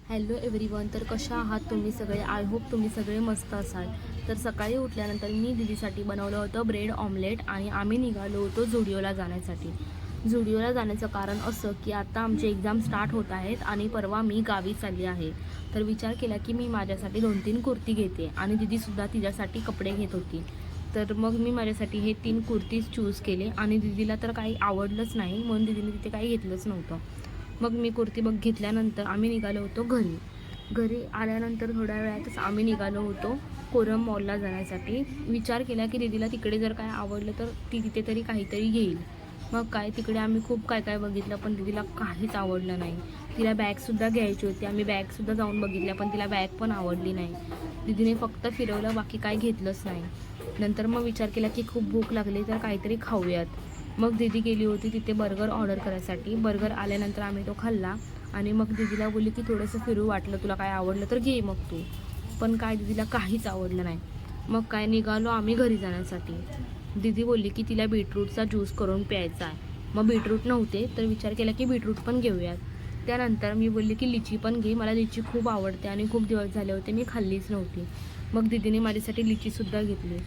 Hello everyone. तर कशा आहात तुम्ही सगळे? आय होप तुम्ही सगळे मस्त असाल. तर सकाळी उठल्यानंतर मी दीदीसाठी बनवलं होतं ब्रेड ऑमलेट आणि आम्ही निघालो होतो झुडिओला जाण्यासाठी. झुडिओला जाण्याचं कारण असं की आता आमचे एक्झाम स्टार्ट होत आहेत आणि परवा मी गावी चालली आहे. तर विचार केला की मी माझ्यासाठी 2-3 कुर्ती घेते आणि दीदीसुद्धा तिच्यासाठी कपडे घेत होती. तर मग मी माझ्यासाठी हे 3 कुर्तीज चूज केले आणि दीदीला तर काही आवडलंच नाही, म्हणून दीदीने तिथे काही घेतलंच नव्हतं. मग मी कुर्ती घेतल्यानंतर आम्ही निघालो होतो घरी. घरी आल्यानंतर थोड्या वेळातच आम्ही निघालो होतो कोरम मॉलला जाण्यासाठी. विचार केला की दीदीला तिकडे जर काय आवडलं तर ती तिथे तरी काहीतरी घेईल. मग काय तिकडे आम्ही खूप काय काय बघितलं, पण दीदीला काहीच आवडलं नाही. तिला बॅगसुद्धा घ्यायची होती. आम्ही बॅगसुद्धा जाऊन बघितल्या, पण तिला बॅग पण आवडली नाही. दीदीने फक्त फिरवलं, बाकी काय घेतलंच नाही. नंतर मग विचार केला की खूप भूक लागली तर काहीतरी खाऊयात. मग दीदी गेली होती तिथे बर्गर ऑर्डर करायसाठी. बर्गर आल्यानंतर आम्ही तो खाल्ला आणि मग दीदीला बोलली की थोडंसं फिरू, वाटलं तुला काय आवडलं तर घे मग तू. पण काय दीदीला काहीच आवडलं नाही. मग काय निघालो आम्ही घरी जाण्यासाठी. दीदी बोलली की तिला बीटरूटचा ज्यूस करून प्यायचा आहे. मग बीटरूट नव्हते तर विचार केला की बीटरूट पण घेऊयात. त्यानंतर मी बोलली की लिची पण घे, मला लिची खूप आवडते आणि खूप दिवस झाले होते मी खाल्लीच नव्हती. मग दीदीने माझ्यासाठी लिचीसुद्धा घेतली.